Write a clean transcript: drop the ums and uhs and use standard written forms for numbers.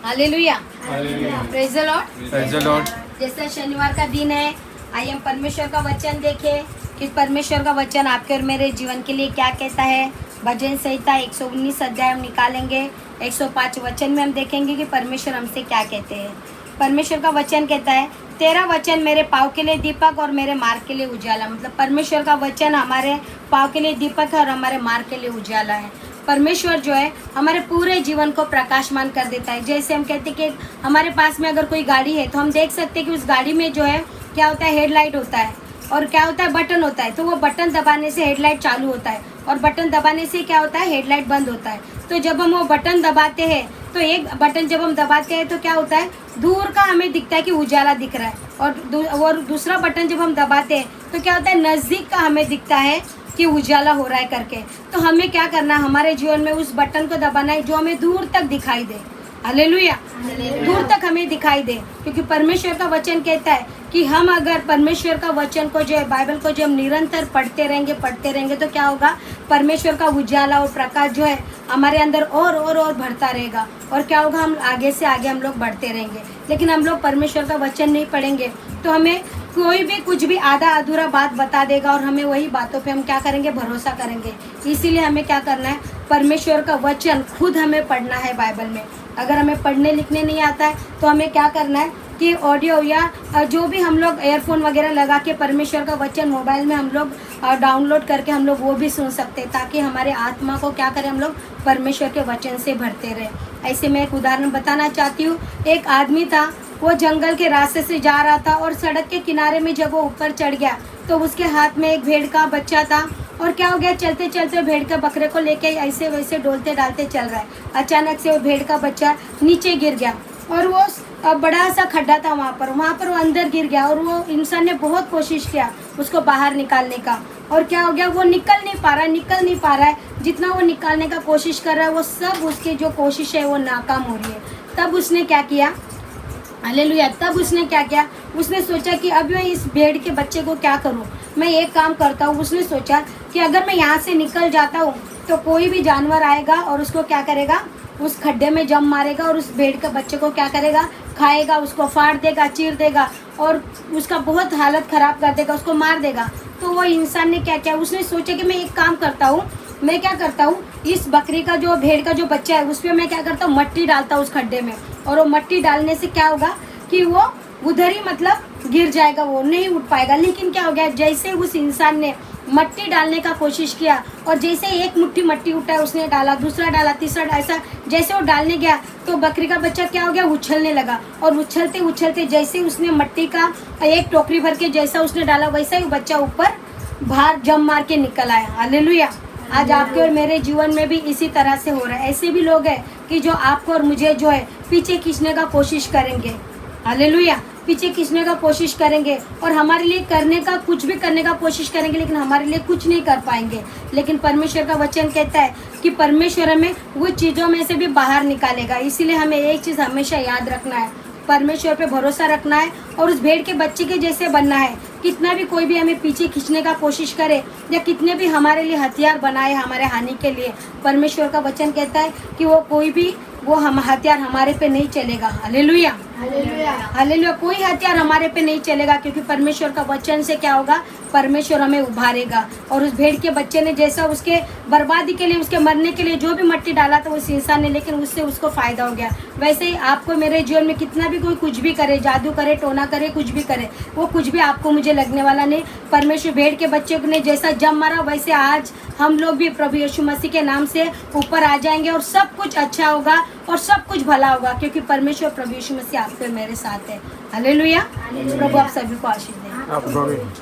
Hallelujah, praise the Lord. Praise the Lord. जैसा शनिवार का दिन है, आइए हम परमेश्वर का वचन देखें कि परमेश्वर का वचन आपके और मेरे जीवन के लिए क्या कहता है। भजन संहिता 119 अध्याय हम निकालेंगे। 105 वचन में हम देखेंगे कि परमेश्वर हमसे क्या कहते हैं। परमेश्वर का वचन कहता है, तेरा वचन मेरे पाँव के लिए दीपक और मेरे मार्ग के लिए उजाला। मतलब परमेश्वर का वचन हमारे पाँव के लिए दीपक है और हमारे मार्ग के लिए उजाला है। परमेश्वर जो है हमारे पूरे जीवन को प्रकाशमान कर देता है। जैसे हम कहते हैं कि हमारे पास में अगर कोई गाड़ी है तो हम देख सकते हैं कि उस गाड़ी में जो है क्या होता है, हेडलाइट होता है और क्या होता है, बटन होता है। तो वो बटन दबाने से हेडलाइट चालू होता है और बटन दबाने से क्या होता है, हेडलाइट बंद होता है। तो जब हम वो बटन दबाते हैं तो एक बटन जब हम दबाते हैं तो क्या होता है, दूर का हमें दिखता है कि उजाला दिख रहा है और दूसरा बटन जब हम दबाते हैं तो क्या होता है, नज़दीक का हमें दिखता है कि उजाला हो रहा है करके। तो हमें क्या करना है, हमारे जीवन में उस बटन को दबाना है जो हमें दूर तक दिखाई दे। हालेलुया, दूर तक हमें दिखाई दे, क्योंकि परमेश्वर का वचन कहता है कि हम अगर परमेश्वर का वचन को जो है, बाइबल को जो हम निरंतर पढ़ते रहेंगे तो क्या होगा, परमेश्वर का उजाला और प्रकाश जो है हमारे अंदर और बढ़ता रहेगा। और क्या होगा, हम आगे से आगे हम लोग बढ़ते रहेंगे। लेकिन हम लोग परमेश्वर का वचन नहीं पढ़ेंगे तो हमें कोई भी कुछ भी आधा अधूरा बात बता देगा और हमें वही बातों पे हम क्या करेंगे, भरोसा करेंगे। इसीलिए हमें क्या करना है, परमेश्वर का वचन खुद हमें पढ़ना है बाइबल में। अगर हमें पढ़ने लिखने नहीं आता है तो हमें क्या करना है कि ऑडियो या जो भी हम लोग एयरफोन वगैरह लगा के परमेश्वर का वचन मोबाइल में हम लोग डाउनलोड करके हम लोग वो भी सुन सकते हैं, ताकि हमारे आत्मा को क्या करें, हम लोग परमेश्वर के वचन से भरते रहे। ऐसे मैं एक उदाहरण बताना चाहती हूँ। एक आदमी था, वो जंगल के रास्ते से जा रहा था और सड़क के किनारे में जब वो ऊपर चढ़ गया तो उसके हाथ में एक भेड़ का बच्चा था। और क्या हो गया, चलते चलते भेड़ के बकरे को लेके ऐसे वैसे डोलते डालते चल रहा है। अचानक से वो भेड़ का बच्चा नीचे गिर गया और वो बड़ा सा खड्डा था वहाँ पर वो अंदर गिर गया। और वो इंसान ने बहुत कोशिश किया उसको बाहर निकालने का, और क्या हो गया, वो निकल नहीं पा रहा है। जितना वो निकालने का कोशिश कर रहा है वो सब उसकी जो कोशिश है वो नाकाम हो रही है। तब उसने क्या किया, हालेलुया, तब उसने क्या किया, उसने सोचा कि अब मैं इस भेड़ के बच्चे को क्या करूं, मैं एक काम करता हूं। उसने सोचा कि अगर मैं यहाँ से निकल जाता हूं तो कोई भी जानवर आएगा और उसको क्या करेगा, उस खड्डे में जम मारेगा और उस भेड़ के बच्चे को क्या करेगा, खाएगा, उसको फाड़ देगा, चीर देगा और उसका बहुत हालत ख़राब कर देगा, उसको मार देगा। तो वो इंसान ने क्या किया, उसने सोचा कि मैं एक काम करता हूँ, मैं क्या करता हूँ, इस बकरी का जो भेड़ का जो बच्चा है उस पर मैं क्या करता हूँ, मट्टी डालता हूँ उस खड्डे में। और वो मट्टी डालने से क्या होगा कि वो उधर ही मतलब गिर जाएगा, वो नहीं उठ पाएगा। लेकिन क्या हो गया, जैसे उस इंसान ने मट्टी डालने का कोशिश किया और जैसे एक मुट्ठी मट्टी उठा, उसने डाला, दूसरा डाला, तीसरा, ऐसा जैसे वो डालने गया तो बकरी का बच्चा क्या हो गया, उछलने लगा। और उछलते उछलते जैसे उसने मट्टी का एक टोकरी भर के जैसा उसने डाला, वैसा ही बच्चा ऊपर बाहर जम मार के निकल आया। हालेलुया। आज आपके और मेरे जीवन में भी इसी तरह से हो रहा है। ऐसे भी लोग हैं कि जो आपको और मुझे जो है पीछे खींचने का कोशिश करेंगे। हालेलुया, पीछे खींचने का कोशिश करेंगे और हमारे लिए करने का कुछ भी करने का कोशिश करेंगे, लेकिन हमारे लिए कुछ नहीं कर पाएंगे। लेकिन परमेश्वर का वचन कहता है कि परमेश्वर हमें वो चीज़ों में से भी बाहर निकालेगा। इसीलिए हमें एक चीज़ हमेशा याद रखना है, परमेश्वर पे भरोसा रखना है और उस भेड़ के बच्चे के जैसे बनना है। कितना भी कोई भी हमें पीछे खींचने का कोशिश करे या कितने भी हमारे लिए हथियार बनाए हमारे हानि के लिए, परमेश्वर का वचन कहता है कि वो कोई भी वो हम हथियार हमारे पे नहीं चलेगा। हालेलुया, हालेलुया, कोई हथियार हमारे पे नहीं चलेगा, क्योंकि परमेश्वर का वचन से क्या होगा, परमेश्वर हमें उभारेगा। और उस भेड़ के बच्चे ने जैसा उसके बर्बादी के लिए, उसके मरने के लिए जो भी मट्टी डाला था उस इंसान ने, लेकिन उससे उसको फायदा हो गया। वैसे ही आपको मेरे जीवन में कितना भी कोई कुछ भी करे, जादू करे, टोना करे, कुछ भी करे, वो कुछ भी आपको मुझे लगने वाला नहीं। परमेश्वर भेड़ के बच्चे ने जैसा जम मारा वैसे आज हम लोग भी प्रभु यीशु मसीह के नाम से ऊपर आ जाएंगे और सब कुछ अच्छा होगा और सब कुछ भला होगा, क्योंकि परमेश्वर प्रभु यीशु मसीह आपके मेरे साथ है। हालेलुया। प्रभु आप सभी को आशीष दें।